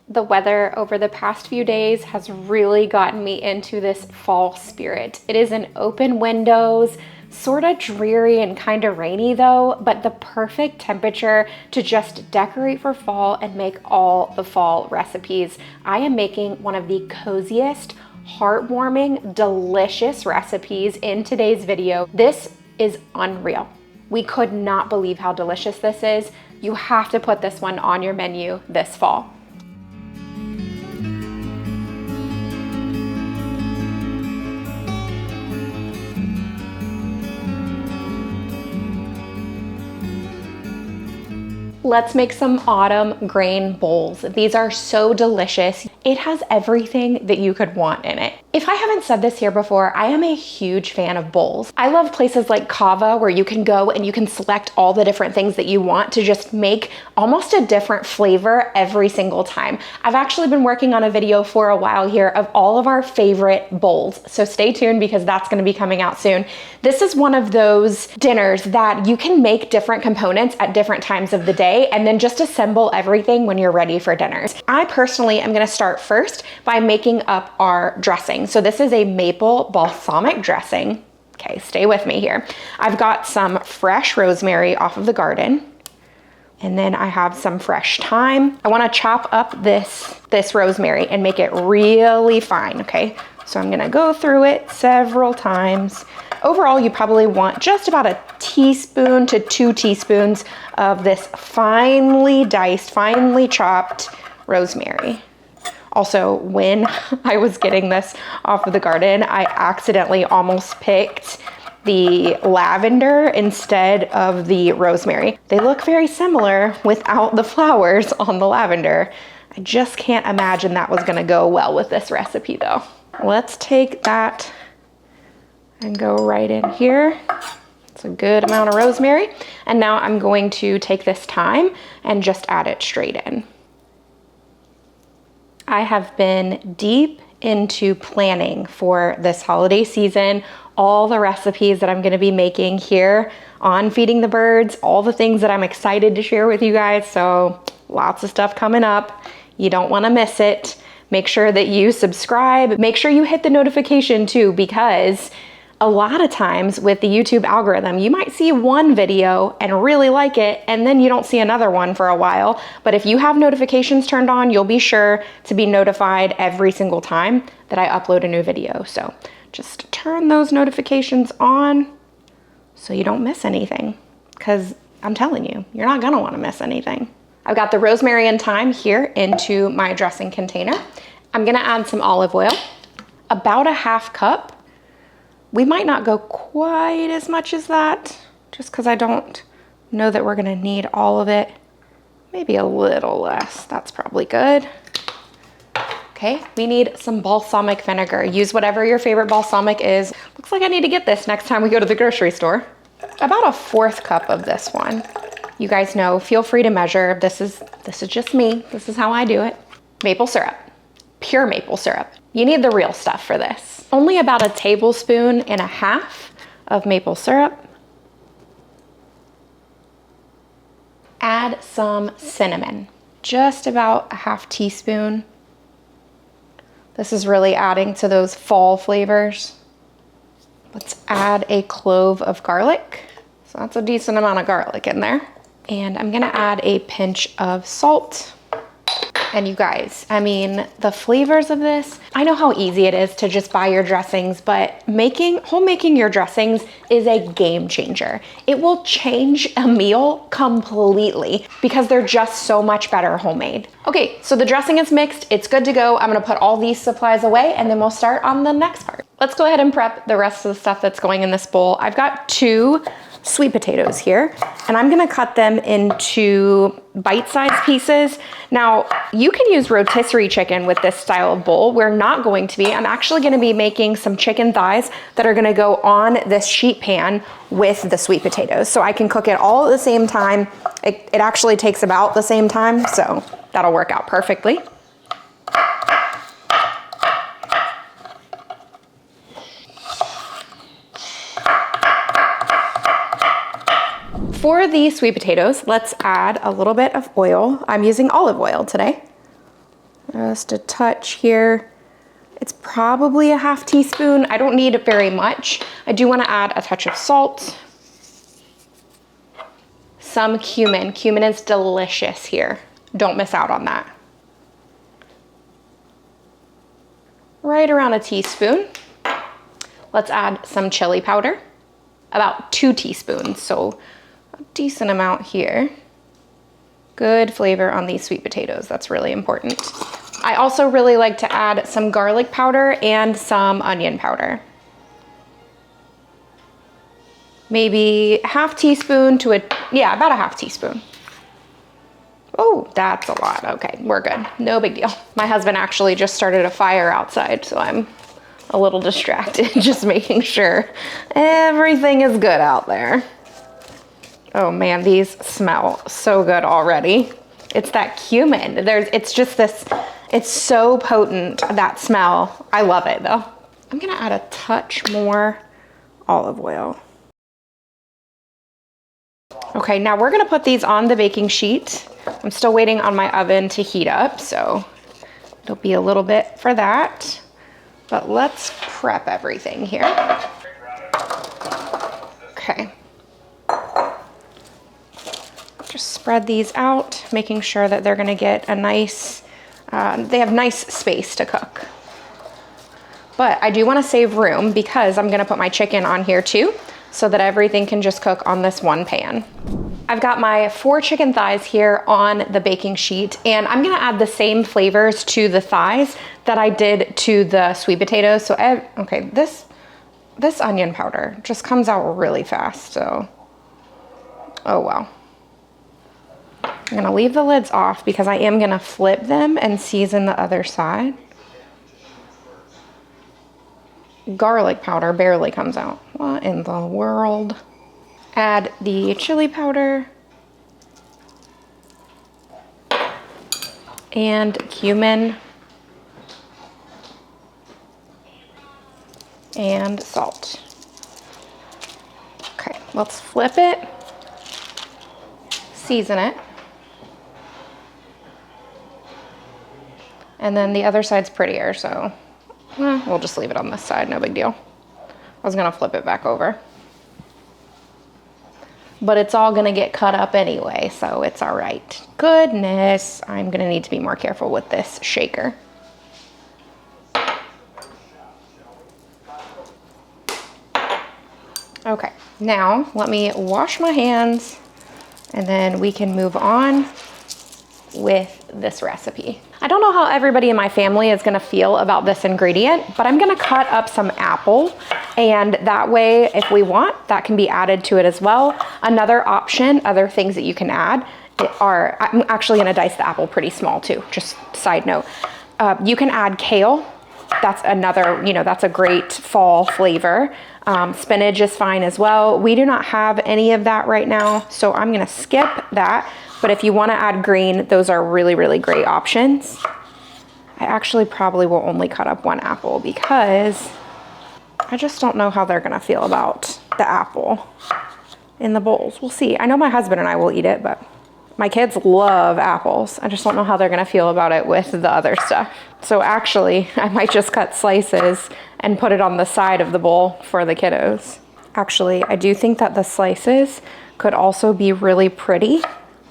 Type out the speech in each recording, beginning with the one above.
The weather over the past few days has really gotten me into this fall spirit. It is an open windows, sort of dreary and kind of rainy though, but the perfect temperature to just decorate for fall and make all the fall recipes. I am making one of the coziest, heartwarming, delicious recipes in today's video. This is unreal. We could not believe how delicious this is. You have to put this one on your menu this fall. Let's make some autumn grain bowls. These are so delicious. It has everything that you could want in it. If I haven't said this here before, I am a huge fan of bowls. I love places like Kava where you can go and you can select all the different things that you want to just make almost a different flavor every single time. I've actually been working on a video for a while here of all of our favorite bowls. So stay tuned because that's gonna be coming out soon. This is one of those dinners that you can make different components at different times of the day and then just assemble everything when you're ready for dinners. I personally am gonna start first by making up our dressing. So this is a maple balsamic dressing. Okay, stay with me here. I've got some fresh rosemary off of the garden. And then I have some fresh thyme. I wanna chop up this rosemary and make it really fine, okay? So I'm gonna go through it several times. Overall, you probably want just about a teaspoon to 2 teaspoons of this finely diced, finely chopped rosemary. Also, when I was getting this off of the garden, I accidentally almost picked the lavender instead of the rosemary. They look very similar without the flowers on the lavender. I just can't imagine that was gonna go well with this recipe though. Let's take that and go right in here. It's a good amount of rosemary. And now I'm going to take this thyme and just add it straight in. I have been deep into planning for this holiday season, all the recipes that I'm gonna be making here on Feeding the Birds, all the things that I'm excited to share with you guys. So lots of stuff coming up. You don't wanna miss it. Make sure that you subscribe. Make sure you hit the notification too, because a lot of times with the YouTube algorithm, you might see one video and really like it, and then you don't see another one for a while. But if you have notifications turned on, you'll be sure to be notified every single time that I upload a new video. So just turn those notifications on so you don't miss anything, because I'm telling you, you're not gonna wanna miss anything. I've got the rosemary and thyme here into my dressing container. I'm gonna add some olive oil, about a half cup. We might not go quite as much as that, just because I don't know that we're gonna need all of it. Maybe a little less, that's probably good. Okay, we need some balsamic vinegar. Use whatever your favorite balsamic is. Looks like I need to get this next time we go to the grocery store. About a 1/4 cup of this one. You guys know, feel free to measure. This is just me. This is how I do it. Maple syrup, pure maple syrup. You need the real stuff for this. Only about 1.5 tablespoons of maple syrup. Add some cinnamon, just about a 1/2 teaspoon. This is really adding to those fall flavors. Let's add a clove of garlic. So that's a decent amount of garlic in there. And I'm gonna add a pinch of salt. And you guys, I mean, the flavors of this, I know how easy it is to just buy your dressings, but homemaking your dressings is a game changer. It will change a meal completely because they're just so much better homemade. Okay, so the dressing is mixed, it's good to go. I'm gonna put all these supplies away and then we'll start on the next part. Let's go ahead and prep the rest of the stuff that's going in this bowl. I've got 2 sweet potatoes here, and I'm gonna cut them into bite-sized pieces. Now, you can use rotisserie chicken with this style of bowl. We're not going to be. I'm actually gonna be making some chicken thighs that are gonna go on this sheet pan with the sweet potatoes. So I can cook it all at the same time. It actually takes about the same time, so that'll work out perfectly. For the sweet potatoes, let's add a little bit of oil. I'm using olive oil today. Just a touch here. It's probably a half teaspoon. I don't need very much. I do want to add a touch of salt. Some cumin. Cumin is delicious here. Don't miss out on that. Right around a teaspoon. Let's add some chili powder. About 2 teaspoons, so a decent amount here. Good flavor on these sweet potatoes. That's really important. I also really like to add some garlic powder and some onion powder. Maybe half teaspoon to about a half teaspoon. Oh, that's a lot. Okay, we're good. No big deal. My husband actually just started a fire outside, so I'm a little distracted, just making sure everything is good out there. Oh man, these smell so good already. It's that cumin. It's just this, it's so potent, that smell. I love it though. I'm gonna add a touch more olive oil. Okay, now we're gonna put these on the baking sheet. I'm still waiting on my oven to heat up, so it'll be a little bit for that. But let's prep everything here. Okay. Just spread these out, making sure that they're gonna get a nice, they have nice space to cook. But I do wanna save room because I'm gonna put my chicken on here too, so that everything can just cook on this one pan. I've got my 4 chicken thighs here on the baking sheet, and I'm gonna add the same flavors to the thighs that I did to the sweet potatoes. So, okay, this onion powder just comes out really fast, so, oh well. I'm gonna leave the lids off because I am gonna flip them and season the other side. Garlic powder barely comes out. What in the world? Add the chili powder and cumin and salt. Okay, let's flip it, season it, and then the other side's prettier, so we'll just leave it on this side, no big deal. I was gonna flip it back over, but it's all gonna get cut up anyway, so it's all right. Goodness, I'm gonna need to be more careful with this shaker. Okay, now let me wash my hands and then we can move on with this recipe. I don't know how everybody in my family is gonna feel about this ingredient, but I'm gonna cut up some apple, and that way, if we want, that can be added to it as well. Another option, other things that you can add are, I'm actually gonna dice the apple pretty small too, just side note. You can add kale. That's another, that's a great fall flavor. Spinach is fine as well. We do not have any of that right now, so I'm gonna skip that. But if you wanna add green, those are really, really great options. I actually probably will only cut up 1 apple because I just don't know how they're gonna feel about the apple in the bowls. We'll see. I know my husband and I will eat it, but my kids love apples. I just don't know how they're gonna feel about it with the other stuff. So actually, I might just cut slices and put it on the side of the bowl for the kiddos. Actually, I do think that the slices could also be really pretty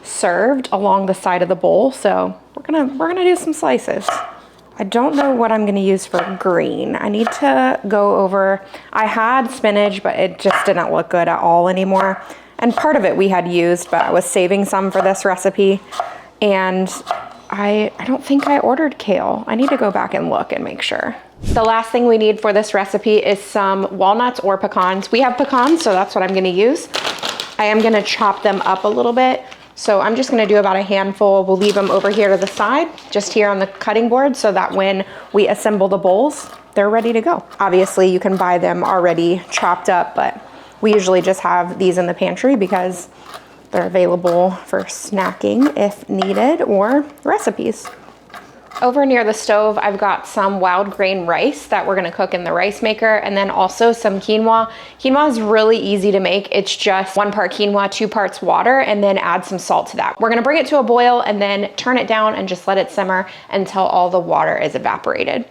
served along the side of the bowl. So we're gonna do some slices. I don't know what I'm gonna use for green. I need to go over, I had spinach, but it just didn't look good at all anymore. And part of it we had used, but I was saving some for this recipe. And I don't think I ordered kale. I need to go back and look and make sure. The last thing we need for this recipe is some walnuts or pecans. We have pecans, so that's what I'm gonna use. I am gonna chop them up a little bit. So I'm just gonna do about a handful. We'll leave them over here to the side, just here on the cutting board, so that when we assemble the bowls, they're ready to go. Obviously, you can buy them already chopped up, but we usually just have these in the pantry because they're available for snacking if needed or recipes. Over near the stove, I've got some wild grain rice that we're gonna cook in the rice maker, and then also some quinoa. Quinoa is really easy to make. It's just 1 part quinoa, 2 parts water, and then add some salt to that. We're gonna bring it to a boil and then turn it down and just let it simmer until all the water is evaporated.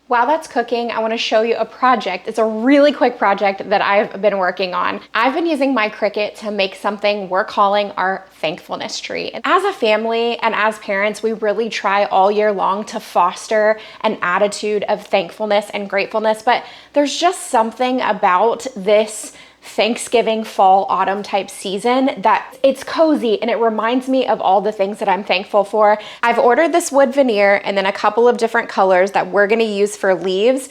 While that's cooking, I wanna show you a project. It's a really quick project that I've been working on. I've been using my Cricut to make something we're calling our Thankfulness Tree. As a family and as parents, we really try all year long to foster an attitude of thankfulness and gratefulness, but there's just something about this Thanksgiving, fall, autumn type season that it's cozy and it reminds me of all the things that I'm thankful for. I've ordered this wood veneer and then a couple of different colors that we're gonna use for leaves.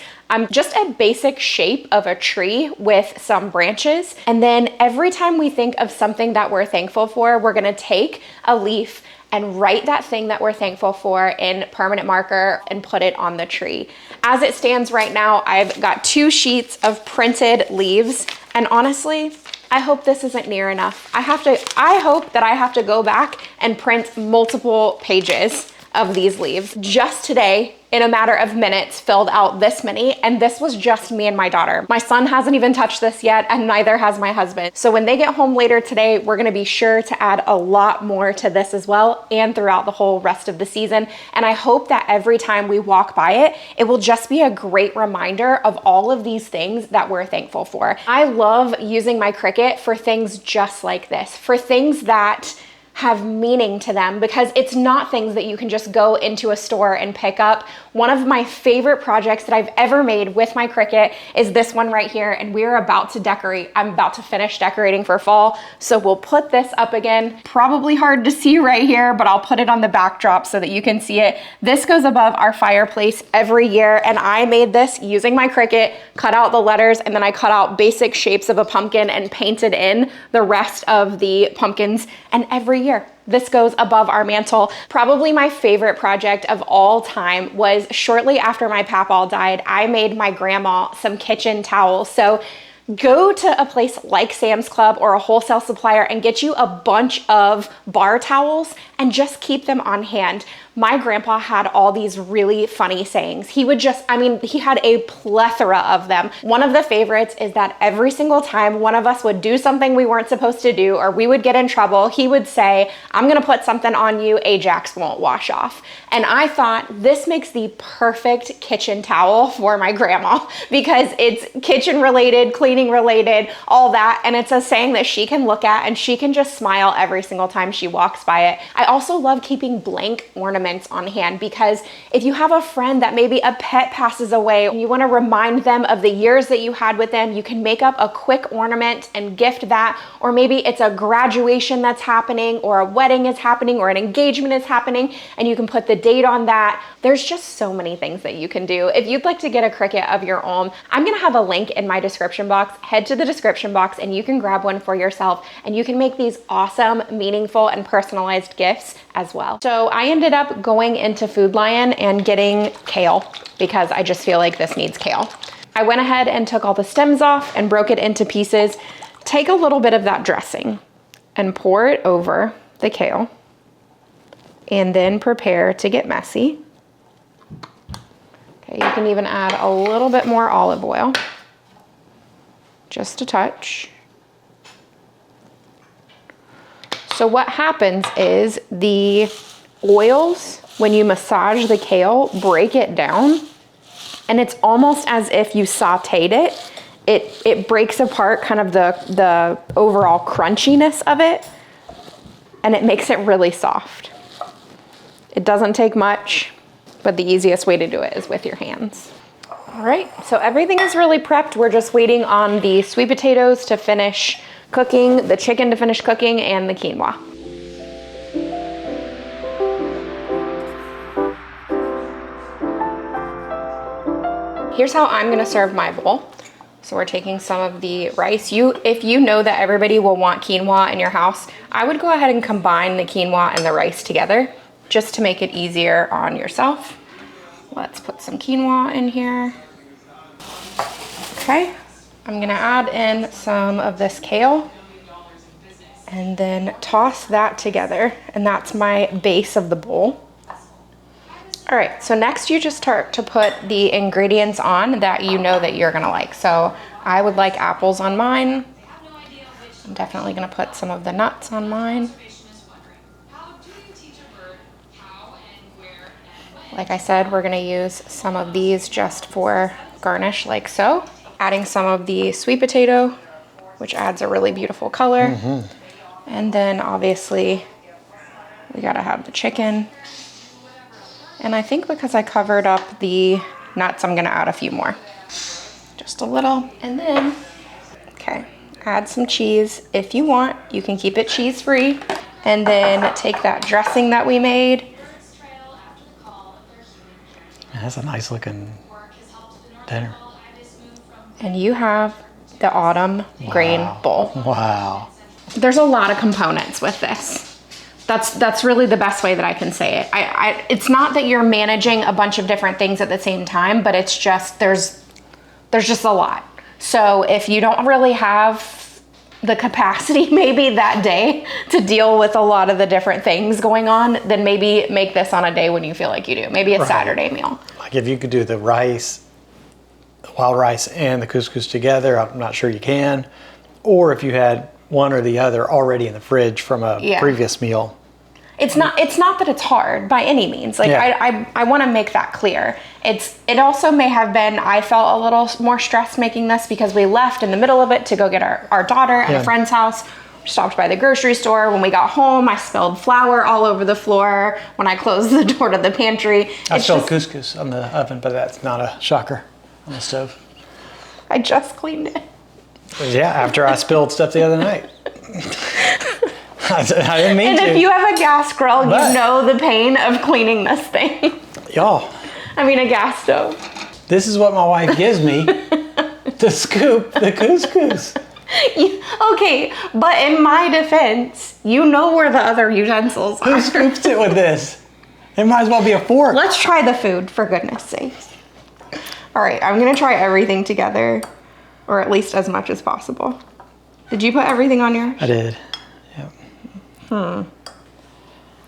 Just a basic shape of a tree with some branches. And then every time we think of something that we're thankful for, we're gonna take a leaf and write that thing that we're thankful for in permanent marker and put it on the tree. As it stands right now, I've got 2 sheets of printed leaves, and honestly, I hope this isn't near enough. I hope that I have to go back and print multiple pages of these leaves. Just today, in a matter of minutes, filled out this many, and this was just me and my daughter. My son hasn't even touched this yet, and neither has my husband. So when they get home later today, we're gonna be sure to add a lot more to this as well, and throughout the whole rest of the season. And I hope that every time we walk by it, it will just be a great reminder of all of these things that we're thankful for. I love using my Cricut for things just like this, for things that have meaning to them, because it's not things that you can just go into a store and pick up. One of my favorite projects that I've ever made with my Cricut is this one right here, and we're about to decorate. I'm about to finish decorating for fall, so we'll put this up again. Probably hard to see right here, but I'll put it on the backdrop so that you can see it. This goes above our fireplace every year, and I made this using my Cricut, cut out the letters, and then I cut out basic shapes of a pumpkin and painted in the rest of the pumpkins, and every year this goes above our mantle. Probably my favorite project of all time was shortly after my papaw died, I made my grandma some kitchen towels. So go to a place like Sam's Club or a wholesale supplier and get you a bunch of bar towels and just keep them on hand. My grandpa had all these really funny sayings. He would just, he had a plethora of them. One of the favorites is that every single time one of us would do something we weren't supposed to do or we would get in trouble, he would say, "I'm gonna put something on you Ajax won't wash off." And I thought this makes the perfect kitchen towel for my grandma because it's kitchen related, cleaning related, all that. And it's a saying that she can look at and she can just smile every single time she walks by it. I also love keeping blank ornaments on hand because if you have a friend that maybe a pet passes away and you want to remind them of the years that you had with them, you can make up a quick ornament and gift that. Or maybe it's a graduation that's happening or a wedding is happening or an engagement is happening and you can put the date on that. There's just so many things that you can do. If you'd like to get a Cricut of your own, I'm gonna have a link in my description box. Head to the description box and you can grab one for yourself and you can make these awesome, meaningful, and personalized gifts as well. So I ended up going into Food Lion and getting kale because I just feel like this needs kale. I went ahead and took all the stems off and broke it into pieces. Take a little bit of that dressing and pour it over the kale and then prepare to get messy. Okay, you can even add a little bit more olive oil, just a touch. So what happens is the oils, when you massage the kale, break it down, and it's almost as if you sauteed it. It breaks apart kind of the overall crunchiness of it, and it makes it really soft. It doesn't take much, but the easiest way to do it is with your hands. All right, so everything is really prepped. We're just waiting on the sweet potatoes to finish cooking, the chicken to finish cooking, and the quinoa. Here's how I'm gonna serve my bowl. So we're taking some of the rice. If you know that everybody will want quinoa in your house, I would go ahead and combine the quinoa and the rice together just to make it easier on yourself. Let's put some quinoa in here. Okay, I'm gonna add in some of this kale. And then toss that together, and that's my base of the bowl. All right, so next you just start to put the ingredients on that you know that you're gonna like. So I would like apples on mine. I'm definitely gonna put some of the nuts on mine. Like I said, we're gonna use some of these just for garnish like so. Adding some of the sweet potato, which adds a really beautiful color. Mm-hmm. And then obviously we gotta have the chicken. And I think because I covered up the nuts, I'm gonna add a few more. Just a little. And then, okay, add some cheese if you want. You can keep it cheese-free. And then take that dressing that we made. That's a nice looking dinner. And you have the autumn grain bowl. Wow. There's a lot of components with this. That's really the best way that I can say it. It's not that you're managing a bunch of different things at the same time, but it's just, there's just a lot. So if you don't really have the capacity maybe that day to deal with a lot of the different things going on, then maybe make this on a day when you feel like you do. Maybe a Saturday meal. Like if you could do the rice, the wild rice and the couscous together, I'm not sure you can. Or if you had one or the other already in the fridge from a previous meal. It's not that it's hard by any means. Like I want to make that clear. It also may have been, I felt a little more stressed making this because we left in the middle of it to go get our daughter at a friend's house. We stopped by the grocery store. When we got home, I spilled flour all over the floor when I closed the door to the pantry. I spilled couscous on the oven, but that's not a shocker on the stove. I just cleaned it. Yeah, after I spilled stuff the other night. I didn't mean to. And if you have a gas grill, you know the pain of cleaning this thing. Y'all. I mean, a gas stove. This is what my wife gives me to scoop the couscous. Okay, but in my defense, you know where the other utensils are. Who scoops it with this? It might as well be a fork. Let's try the food, for goodness sakes. All right, I'm gonna try everything together, or at least as much as possible. Did you put everything on yours? I did, yeah.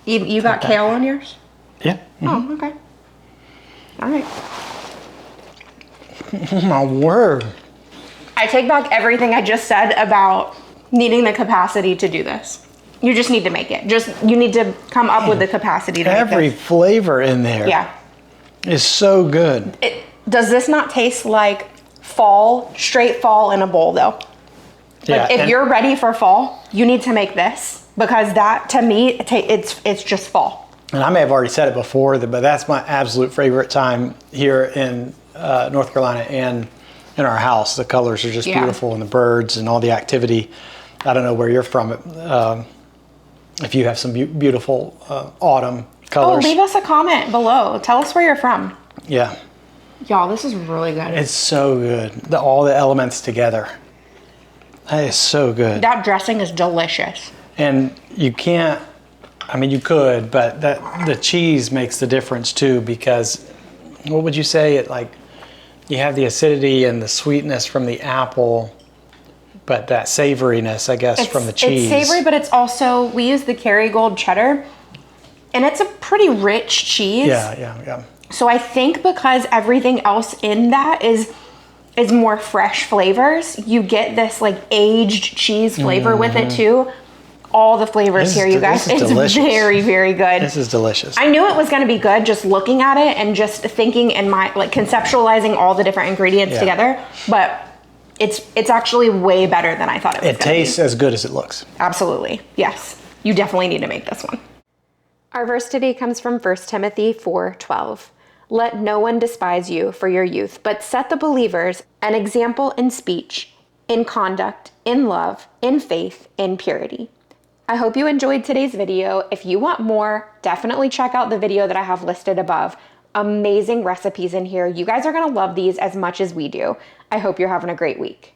You got kale on yours? Yeah. Mm-hmm. Oh, okay. All right. My word. I take back everything I just said about needing the capacity to do this. You just need to make it. You need to come up with the capacity to make this. Every flavor in there is so good. Does this not taste like fall, straight fall in a bowl though? Like if you're ready for fall, you need to make this because that to me, it's just fall. And I may have already said it before, but that's my absolute favorite time here in North Carolina and in our house. The colors are just beautiful and the birds and all the activity. I don't know where you're from. If you have some beautiful autumn colors. Oh, leave us a comment below. Tell us where you're from. Yeah. Y'all, this is really good. It's so good. All the elements together. That is so good. That dressing is delicious. And you can't, I mean, you could, but the cheese makes the difference too, because what would you say? You have the acidity and the sweetness from the apple, but that savoriness, I guess, from the cheese. It's savory, but it's also, we use the Kerrygold cheddar, and it's a pretty rich cheese. Yeah. So I think because everything else in that is more fresh flavors, you get this like aged cheese flavor with it too. All the flavors here, you guys. It's delicious. Very, very good. This is delicious. I knew it was going to be good just looking at it and just thinking in my, like conceptualizing all the different ingredients together, but it's actually way better than I thought it was. It tastes as good as it looks. Absolutely. Yes. You definitely need to make this one. Our verse today comes from 1 Timothy 4:12. Let no one despise you for your youth, but set the believers an example in speech, in conduct, in love, in faith, in purity. I hope you enjoyed today's video. If you want more, definitely check out the video that I have listed above. Amazing recipes in here. You guys are gonna love these as much as we do. I hope you're having a great week.